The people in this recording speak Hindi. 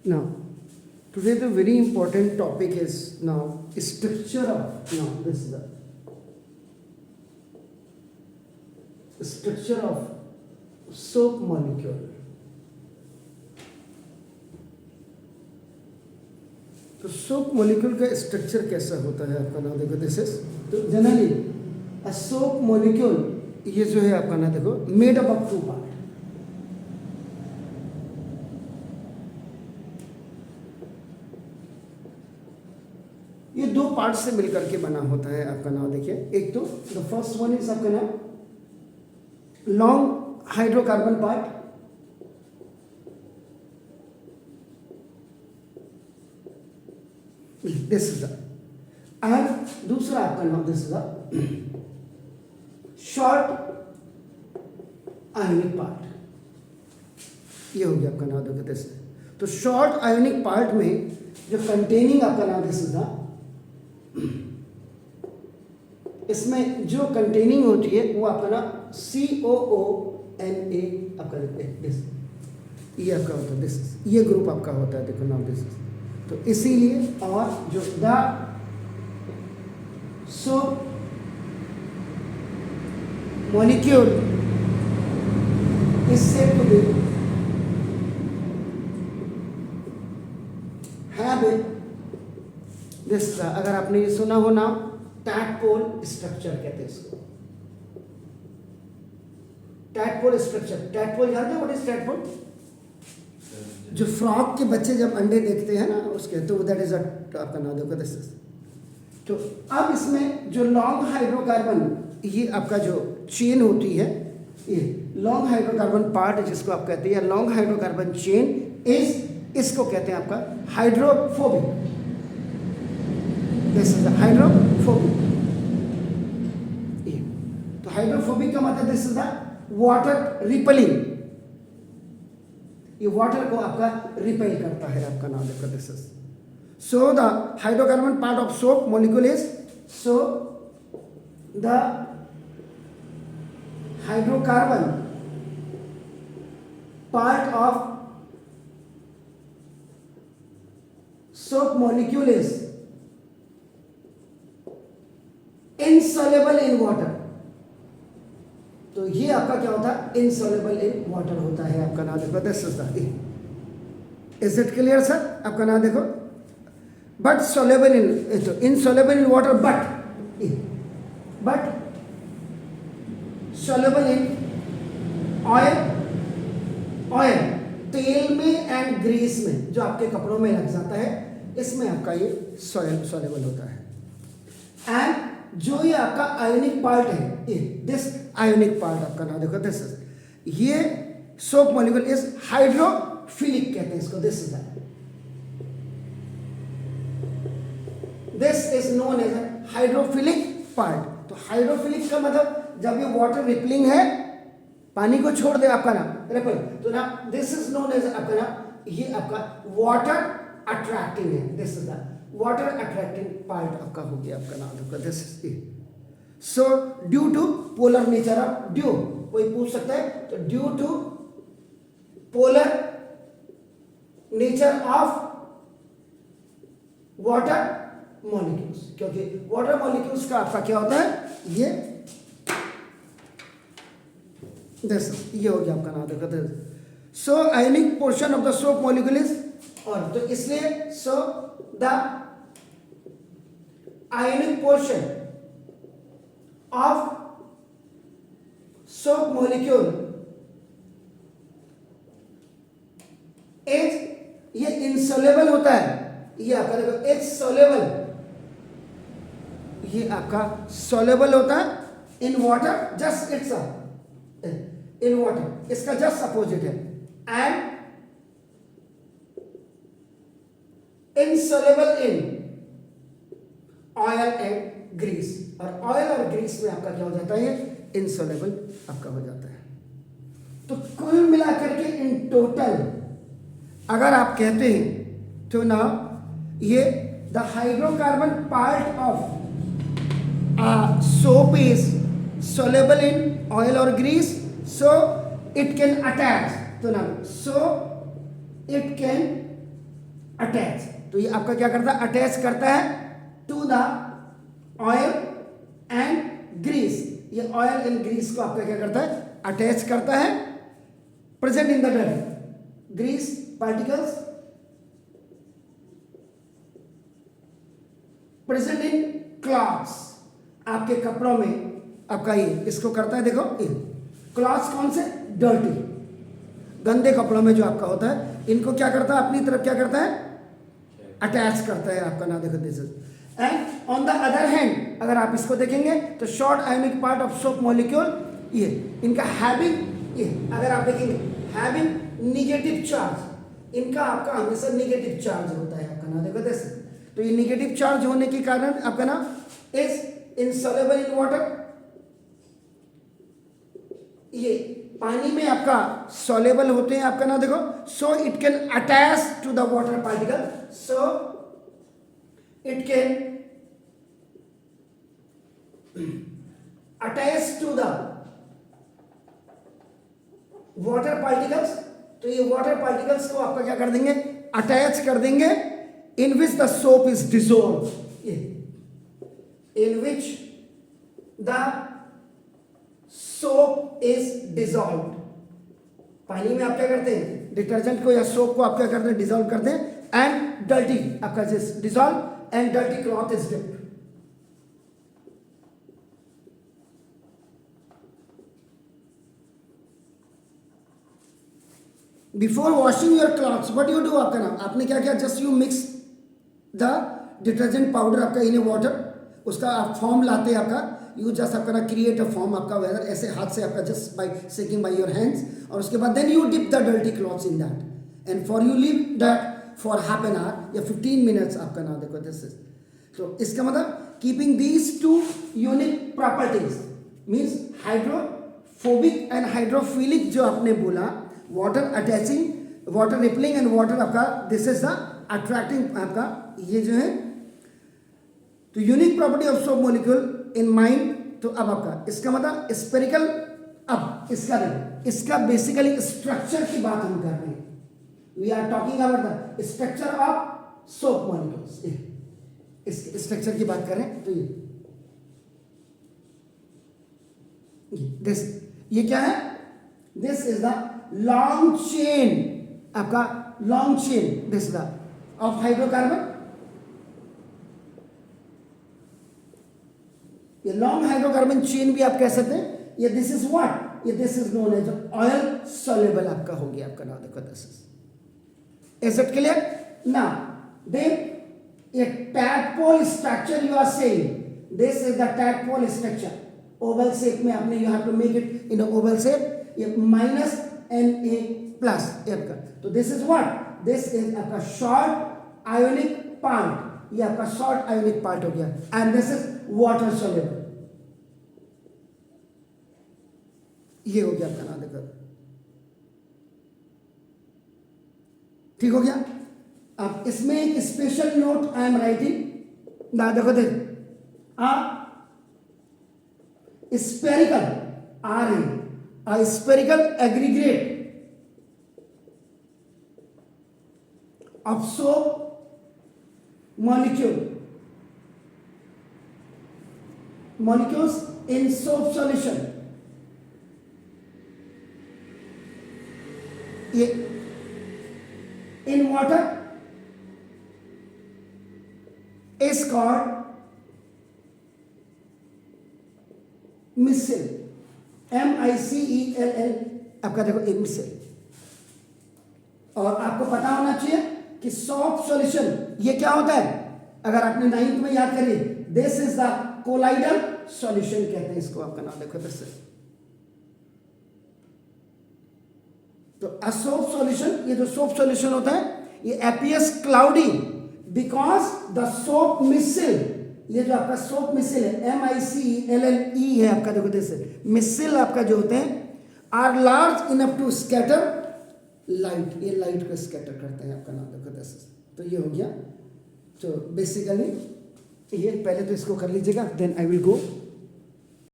Now, today the very important topic is now structure of, now this is the structure of soap molecule. तो सोप मॉलिक्यूल का स्ट्रक्चर कैसा होता है आपका नाम देखो, दिस इज तो जनरली अ सोप मॉलिक्यूल, ये जो है आपका नाम देखो made up of two part. ये दो पार्ट से मिलकर के बना होता है आपका नाम देखिए. एक तो द फर्स्ट वन इज आपका नाम long hydrocarbon part, this is the, and दूसरा आपका नाम this is the short ionic part. ये हो गया आपका नाम देखो दिस. तो शॉर्ट आयोनिक पार्ट में जो कंटेनिंग आपका नाम दिस इज द, इसमें जो कंटेनिंग होती है वो आपका ना COONA आपका दिस, ये आपका होता है दिस, ये ग्रुप आपका होता है देखो नाम दिस. तो इसीलिए और जो the soap molecule is said to be have this, अगर आपने ये सुना हो ना टैडपोल स्ट्रक्चर कहते हैं इसको. टैडपोल स्ट्रक्चर, टैडपोल जानते हैं व्हाट इज टैडपोल? जो फ्रॉग के बच्चे जब अंडे देखते हैं ना उसके, तो दैट इज आपका नाम देखो दिस. तो अब इसमें जो लॉन्ग हाइड्रोकार्बन, ये आपका जो चेन होती है, ये लॉन्ग हाइड्रोकार्बन पार्ट जिसको आप कहते हैं लॉन्ग हाइड्रोकार्बन चेन इज, इसको कहते हैं आपका हाइड्रोफोबिक. This is hydrophobic. तो हाइड्रोफोबिक का मतलब this is the water repelling, ये वाटर को आपका रिपेल करता है आपका नाम देखो this is. So the hydrocarbon part of soap molecule is, so the hydrocarbon part of soap molecule is insoluble in water. तो ये आपका क्या होता है? इनसॉल्युबल इन वाटर होता है आपका नाम देखो this is the. Is it clear sir? आपका नाम देखो बट सॉल्युबल इन, तो insoluble in water but soluble in oil, oil तेल में एंड ग्रीस में जो आपके कपड़ों में लग जाता है, इसमें आपका ये सॉल्युबल होता है. एंड जो ये आपका आयोनिक पार्ट है, ये दिस आयोनिक पार्ट आपका नाम देखो दिस इज, ये सोप मॉलिक्यूल इज हाइड्रोफिलिक कहते हैं इसको. This is this is known as hydrophilic part. तो हाइड्रोफिलिक का मतलब जब ये वाटर रिपलिंग है, पानी को छोड़ दे आपका नाम रिपल, तो ना दिस इज नोन एज आपका नाम, ये आपका वाटर अट्रैक्टिंग है. This is the water attracting part आपका हो गया आपका नाम देखो this is. So due to polar nature of due, कोई पूछ सकता है, तो due to polar nature of water molecules, क्योंकि वाटर मॉलिक्यूल्स का आपका क्या होता है, ये दिस, ये हो गया आपका नाम देखो this. So ionic portion of the soap molecule is, और तो इसलिए so the ionic portion of soap molecule is, ये इनसॉल्युबल होता है, ये आपका देखो इट्स सॉल्युबल, ये आपका सॉल्युबल होता है in water, just it's in water, इसका जस्ट अपोजिट है. And insoluble in oil and grease, और ऑयल और ग्रीस में आपका क्या हो जाता है, इनसॉल्युबल आपका हो जाता है. तो कुल मिलाकर के इन टोटल अगर आप कहते हैं तो ना ये the hydrocarbon part of soap is soluble in oil or grease, so it can attach. So now, so it can attach, तो ये आपका क्या करता है, अटैच करता है to the oil and grease, ये ऑयल एंड ग्रीस को आपका क्या करता है, अटैच करता है, present in the dirt grease particles present in clothes, आपके कपड़ों में आपका ये इसको करता है, देखो ये क्लॉथ्स कौन से, डर्टी, गंदे कपड़ों में जो आपका होता है, इनको क्या करता है, अपनी तरफ क्या करता है, अटैच करता है आपका ना, देखो this is. And on the other hand अगर आप इसको देखेंगे तो short ionic part of soap molecule, ये इनका हैविंग, ये अगर आप देखेंगे हैविंग निगेटिव चार्ज, इनका आपका हमेशा निगेटिव चार्ज होता है आपका ना, देखो दिस, तो ये निगेटिव चार्ज होने के कारण आपका ना इज इनसॉल्युबल इन वाटर, ये पानी में आपका सॉल्युबल होते हैं आपका ना, देखो, so it can attach to the water particle, so it can attach to the water particles, तो ये वाटर पार्टिकल्स को आपका क्या कर देंगे, अटैच कर देंगे, in which the soap is dissolve, in which the soap is dissolved, पानी में आप क्या करते हैं, डिटर्जेंट को या सोप को आप क्या करते हैं, डिसॉल्व करते हैं, एंड डर्टी आपका dissolve and dirty cloth is dipped. Before washing your clothes what you do, आपका नाम आपने क्या किया, just you mix the detergent powder आपका इन वाटर, उसका आप फॉर्म लाते हैं आपका, यू जस्ट आपका ना क्रिएट अ फॉर्म आपका, वेदर ऐसे हाथ से आपका just by shaking by your hands, और उसके बाद then you dip the dirty clothes in that and for you leave that for half an hour या 15 मिनट्स आपका ना, देखो दिस इज, तो इसका मतलब keeping these two unique properties means hydrophobic and hydrophilic, जो आपने बोला, water attaching, water rippling and water आपका दिस इज द अट्रैक्टिंग आपका, ये जो है तो unique property of soap molecule in mind, तो अब आपका इसका मतलब स्पेरिकल, अब इसका बेसिकली स्ट्रक्चर की बात हम कर रहे हैं, we are talking about the structure of soap molecules, इस स्ट्रक्चर की बात करें तो दिस, ये क्या है, this is the long chain, आपका long chain this the of hydrocarbon, ये लॉन्ग हाइड्रोकार्बन चेन भी आप कह सकते हैं, ये दिस इज व्हाट, ये this is known as oil soluble आपका हो गया आपका, नाउ देखो this is it clear, now then ये tadpole structure you are saying, this is the tadpole structure, oval shape में आपने you have to make it in oval shape, ये माइनस एंड ए प्लस आपका, तो this is what, this is आपका शॉर्ट आयोनिक पार्ट, ये आपका शॉर्ट आयोनिक पार्ट हो गया, and this is water soluble, ये हो गया आपका, ना देखो ठीक हो गया। अब इसमें एक special note I am writing, ना देखो देख, spherical are a spherical aggregate of soap molecules in soap solution, ये in water is called micelle, MICELL आपका देखो एक मिसेल, और आपको पता होना चाहिए कि सोप सॉल्यूशन ये क्या होता है, अगर आपने 9th में याद करिए, this is the colloidal solution कहते हैं इसको, आपका नाम देखो दिस, तो अ सोप सॉल्यूशन, ये जो सोप सॉल्यूशन होता है ये appears cloudy because the soap missile, ये जो आपका सोप मिसिल है MICELLE है आपका, देखो दिस मिसिल आपका जो होते हैं are large enough to scatter light, ये लाइट को स्कैटर करते हैं आपका, नाम देखो दिस, तो ये हो गया, तो बेसिकली ये पहले तो इसको कर लीजिएगा, देन आई विल गो